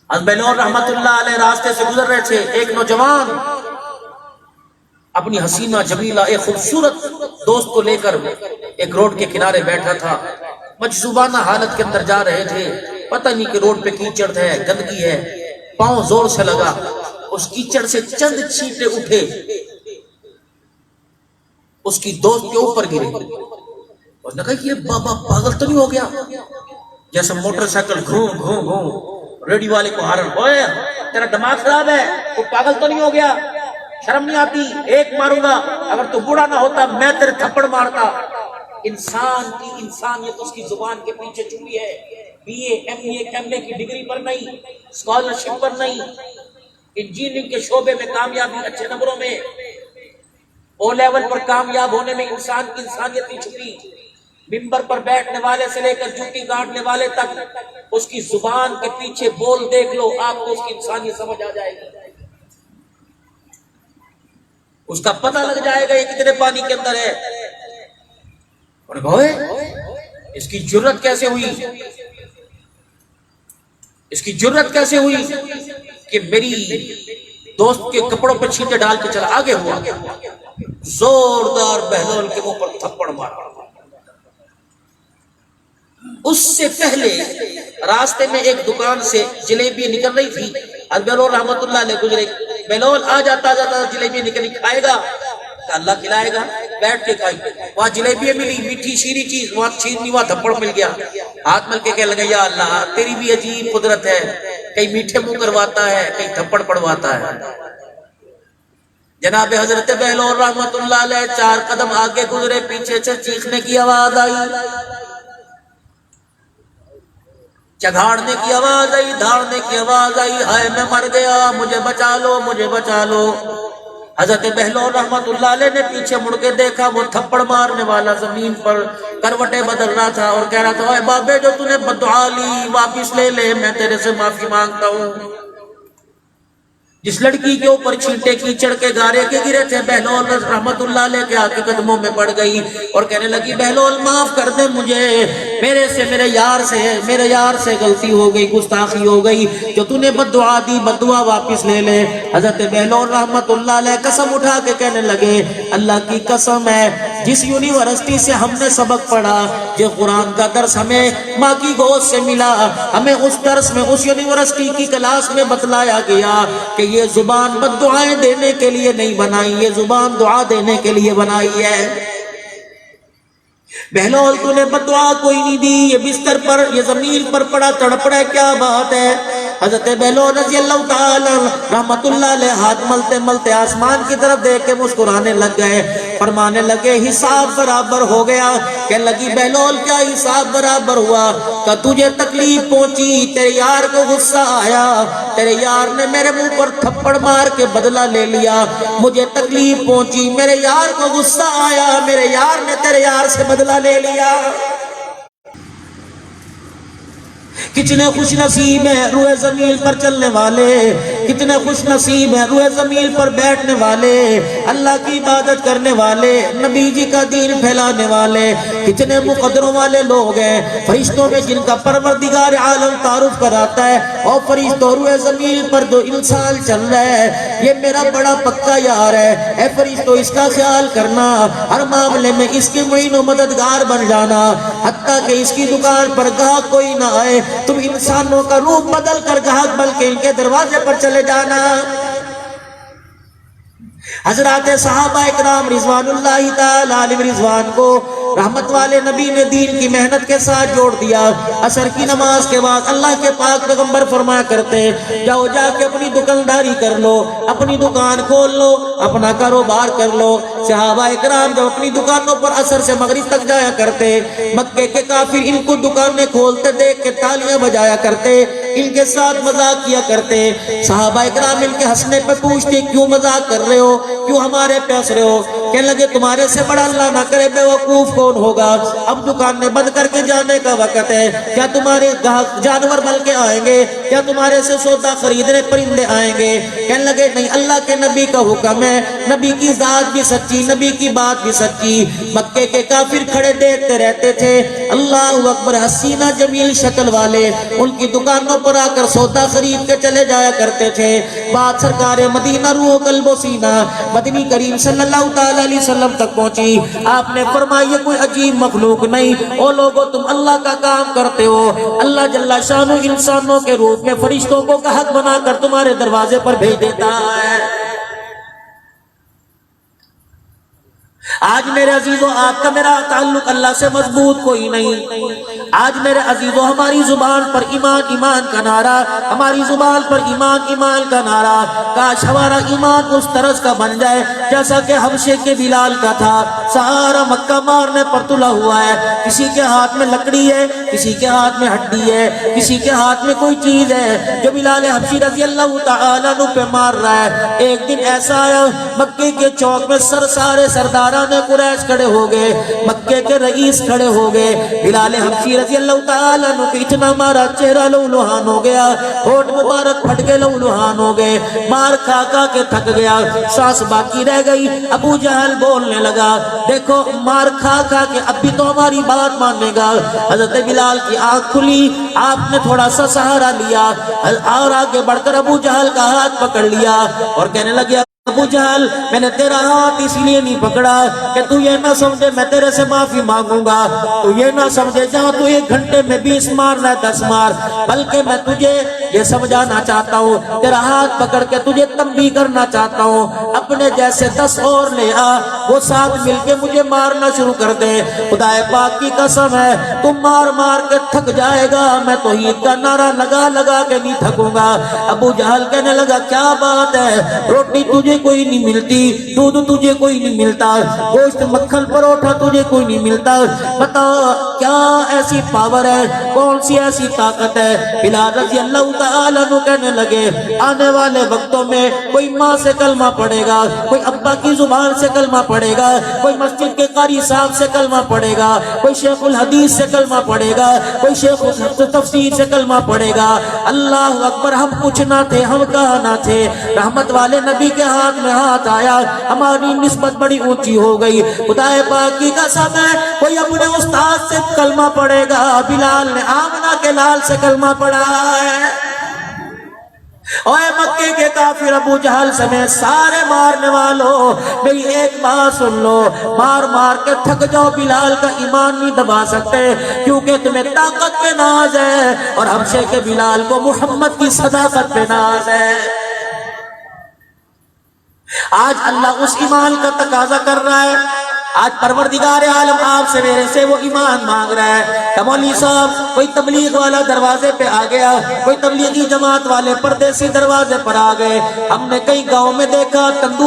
حضرت بہلول رحمت اللہ علیہ راستے سے گزر رہے تھے، ایک نوجوان اپنی حسینہ جمیلہ ایک خوبصورت دوست کو لے کر ایک روڈ کے کنارے بیٹھا تھا، مجذوبانہ حالت کے اندر جا رہے تھے، پتہ نہیں کہ روڈ پہ کیچڑ ہے، گندگی ہے، پاؤں زور سے لگا، اس کیچڑ سے چند چھینٹے اٹھے، اس کی دوست کے اوپر گرے، اور نے کہا یہ بابا پاگل تو نہیں ہو گیا؟ جیسے موٹر سائیکل گھوم گھوم گھوم، ریڈیو والے کو ہارن، اوے تیرا دماغ خراب ہے، وہ پاگل تو نہیں ہو گیا؟ شرم نہیں آتی؟ ایک ماروں گا، اگر تو بوڑھا نہ ہوتا میں تیرے تھپڑ مارتا۔ انسان کی انسانیت اس کی زبان کے پیچھے چھپی ہے، بی اے ایم اے کی ڈگری پر نہیں، اسکالرشپ پر نہیں، انجینئرنگ کے شعبے میں کامیابی، اچھے نمبروں میں، او لیول پر کامیاب ہونے میں انسان کی انسانیت نہیں چھپی۔ ممبر پر بیٹھنے والے سے لے کر جوتی گانٹنے والے تک، اس کی زبان کے پیچھے بول دیکھ لو، آپ کو اس کی انسانیت سمجھ آ جائے گی، اس کا پتہ لگ جائے گا یہ کتنے پانی کے اندر ہے۔ اور اس کی جرت کیسے ہوئی، اس کی جرت کیسے ہوئی کہ میری دوست کے کپڑوں پہ چھینٹے ڈال کے چلا؟ آگے ہوا، زوردار بہلول کے منہ پر تھپڑ مارا۔ اس سے پہلے راستے میں ایک دکان سے جلیبی نکل رہی تھی، بہلول رحمت اللہ علیہ گزرے، بہلول آ جاتا جلیبی نکلی، کھائے گا؟ اللہ کھلائے گا، بیٹھ کے کھائی۔ وہاں جلیبی ملی، میٹھی شیریں چیز، وہاں چھیننی، وہاں تھپڑ مل گیا۔ ہاتھ مل کے کہنے لگا یا اللہ تیری بھی عجیب قدرت ہے، کہیں میٹھے منہ کرواتا ہے، کہیں تھپڑ پڑواتا ہے۔ جناب حضرت بہلول رحمت اللہ علیہ 4 قدم آگے گزرے، پیچھے سے چیخنے کی آواز آئی، چگھاڑنے کی آواز آئی، دھاڑنے کی آواز آئی، ہائے میں مر گیا، مجھے بچا لو، مجھے بچا لو۔ حضرت بہلول رحمت اللہ علیہ نے پیچھے مڑ کے دیکھا، وہ تھپڑ مارنے والا زمین پر کروٹیں بدل رہا تھا اور کہہ رہا تھا اے بابے جو تو نے بددعا لی واپس لے لے، میں تیرے سے معافی مانگتا ہوں۔ جس لڑکی کے اوپر چھینٹے کیچڑ کے گارے کے گرے تھے، بہلول رحمت اللہ علیہ کے آقا کے قدموں میں پڑ گئی اور کہنے لگی بہلول معاف کر دے مجھے، میرے یار سے غلطی ہو گئی، گستاخی ہو گئی، جو تو نے بددعا دی بددعا واپس لے لے۔ حضرت بہلول رحمت اللہ علیہ قسم اٹھا کے کہنے لگے اللہ کی قسم ہے جس یونیورسٹی سے ہم نے سبق پڑھا، جو قرآن کا درس ہمیں ماں کی گود سے ملا، ہمیں اس درس میں اس یونیورسٹی کی کلاس میں بتلایا گیا کہ یہ زبان بد دعائیں دینے کے لیے نہیں بنائی، یہ زبان دعا دینے کے لیے بنائی ہے۔ بہلول تو نے بد دعا کوئی نہیں دی، یہ بستر پر، یہ زمین پر پڑا تڑپ رہا ہے، کیا بات ہے؟ حضرت بہلول رضی اللہ تعالی رحمت اللہ علیہ ہاتھ ملتے ملتے آسمان کی طرف دیکھ کے مسکرانے لگ گئے، فرمانے لگے حساب برابر ہو گیا۔ کہنے لگی بہلول کیا حساب برابر ہوا؟ کہ تجھے تکلیف پہنچی، تیرے یار کو غصہ آیا، تیرے یار نے میرے منہ پر تھپڑ مار کے بدلہ لے لیا، مجھے تکلیف پہنچی، میرے یار کو غصہ آیا، میرے یار نے تیرے یار سے بدلہ لے لیا۔ کتنے خوش نصیب ہیں روئے زمین پر چلنے والے، کتنے خوش نصیب ہیں روئے زمین پر بیٹھنے والے، اللہ کی عبادت کرنے والے، نبی جی کا دین پھیلانے والے، کتنے مقدروں والے لوگ ہیں، فرشتوں میں جن کا پروردگار عالم تعارف کراتا ہے، اور فرشتوں روئے زمین پر جو انسان چل رہا ہے یہ میرا بڑا پکا یار ہے، اے فرشتوں اس کا خیال کرنا، ہر معاملے میں اس کے معین و مددگار بن جانا، حتیٰ کہ اس کی دکان پر گاہک کوئی نہ آئے تم انسانوں کا روپ بدل کر گاہک بلکہ ان کے دروازے پر چلے جانا۔ حضرات صحابہ اکرام رضوان اللہ تعالی علیہ رضوان کو رحمت والے نبی نے دین کی محنت کے ساتھ جوڑ دیا۔ عصر کی نماز کے بعد اللہ کے پاک پیغمبر فرمایا کرتے جاؤ جا کے اپنی دکانداری کر لو، اپنی دکان کھول لو، اپنا کاروبار کر لو۔ صحابہ اکرام جب اپنی دکانوں پر عصر سے مغرب تک جایا کرتے، مکے کے کافر ان کو دکانیں کھولتے دیکھ کے تالیاں بجایا کرتے، ان کے ساتھ مذاق کیا کرتے۔ صحابہ اکرام ان کے ہنسنے پہ پوچھتے کیوں مذاق کر رہے ہو، کیوں ہمارے پہ ہنس رہے ہو؟ کہنے لگے تمہارے سے بڑا اللہ نہ کرے بیوقوف کون ہوگا، اب دکانیں بند کر کے جانے کا وقت ہے، کیا تمہارے جانور مل کے آئیں گے، کیا تمہارے سے سودا خریدنے پرندے آئیں گے؟ کہنے لگے نہیں، اللہ کے نبی کا حکم ہے، نبی کی ذات بھی سچی، نبی کی بات بھی سچی۔ مکے کے کافر کھڑے دیکھتے رہتے تھے، اللہ اکبر، حسینہ جمیل شکل والے ان کی دکانوں پر آ کر سودا خرید کے چلے جایا کرتے تھے۔ بات سرکار مدینہ روح قلب و سینہ مدنی کریم صلی اللہ تعالی علیہ وسلم تک پہنچی۔ آپ نے فرمایا یہ کوئی عجیب مخلوق نہیں، او لوگو تم اللہ کا کام کرتے ہو، اللہ جل شانہ انسانوں کے روپ میں فرشتوں کو گاہک بنا کر تمہارے دروازے پر بھیج دیتا ہے۔ آج میرے عزیزوں آپ کا میرا تعلق اللہ سے مضبوط کوئی نہیں۔ آج میرے عزیزوں ہماری زبان پر ایمان ایمان کا نعرہ، ہماری زبان پر ایمان ایمان کا نعرہ، کاش ہمارا ایمان اس طرز کا بن جائے جیسا کہ حبشے کے بلال کا تھا۔ سارا مکہ مارنے پر تلا ہوا ہے، کسی کے ہاتھ میں لکڑی ہے، کسی کے ہاتھ میں ہڈی ہے، کسی کے ہاتھ میں کوئی چیز ہے جو بلال حبشی رضی اللہ تعالیٰ عنہ پہ مار رہا ہے۔ ایک دن ایسا آیا مکے کے چوک میں سارے سرداران قریش کھڑے ہو گئے، مکے کے رئیس کھڑے ہو گئے، بلال حبشی رضی اللہ تعالیٰ عنہ کو اتنا مارا چہرہ لہولہان ہو گیا، ہونٹ مبارک پھٹ کے لہولہان ہو گئے، مار کھا کھا کے تھک گیا، سانس باقی رہ گئی۔ ابو جہل بولنے لگا دیکھو مار کھا کھا کے اب بھی تو ہماری بات ماننے گا۔ حضرت بلال کی آنکھ کھلی، آپ نے تھوڑا سا سہارا لیا اور آگے بڑھ کر ابو جہل کا ہاتھ پکڑ لیا اور کہنے لگا ابو جہل میں نے تیرا ہاتھ اس لیے نہیں پکڑا کہ تو یہ نہ سمجھے میں تیرے سے معافی مانگوں گا، تو یہ نہ سمجھے جہاں تو 1 گھنٹے میں 20 مارنا ہے 10 مار، بلکہ میں تجھے یہ سمجھانا چاہتا ہوں، تیرا ہاتھ پکڑ کے تجھے تنبیہ کرنا چاہتا ہوں، اپنے جیسے 10 اور لے آ، وہ ساتھ مل کے مجھے مارنا شروع کر دے۔ خدا پاک کی قسم ہے تم مار مار کے تھک جائے گا، میں توحید کا نعرہ لگا لگا کے نہیں تھکوں گا۔ ابو جہل کہنے لگا کیا بات ہے، روٹی تجھے کوئی نہیں ملتی، دودھ تجھے کوئی نہیں ملتا، گوشت مکھن پروٹھا تجھے کوئی نہیں ملتا، بتا کیا ایسی پاور ہے، کون سی ایسی طاقت ہے؟ بلال رضی اللہ تعالیٰ عنہ کہنے لگے آنے والے وقتوں میں کوئی ماں سے کلمہ پڑھے گا، کوئی ابا کی زبان سے کلمہ پڑھے گا، کوئی مسجد کے قاری صاحب سے کلمہ پڑھے گا، کوئی شیخ الحدیث سے کلمہ پڑھے گا، کوئی شیخ تفسیر سے کلمہ پڑھے گا۔ اللہ اکبر، ہم کچھ نہ تھے، ہم کہاں نہ تھے، رحمت والے نبی کے ہاتھ میں ہاتھ آیا، ہماری نسبت بڑی اونچی ہو گئی۔ خدا پاک کی قسم ہے کوئی اپنے استاد سے کلمہ پڑھے گا، بلال نے آمنہ کے لال سے کلمہ پڑھا ہے۔ اوے مکے کے کافر ابو جہل سمیت سارے مارنے والوں میری ایک بات سن لو، مار مار کے تھک جاؤ، بلال کا ایمان نہیں دبا سکتے کیونکہ تمہیں طاقت پہ ناز ہے اور حبشے کے بلال کو محمد کی صداقت پہ ناز ہے۔ آج اللہ اس ایمان کا تقاضا کر رہا ہے، آج پروردگار عالم آپ سے میرے سے وہ ایمان مانگ رہا ہے کہ مولوی صاحب کوئی تبلیغ والا دروازے پہ آ گیا، کوئی تبلیغی جماعت والے پردیسی دروازے پر آ گئے، ہم نے کئی گاؤں میں دیکھا تندور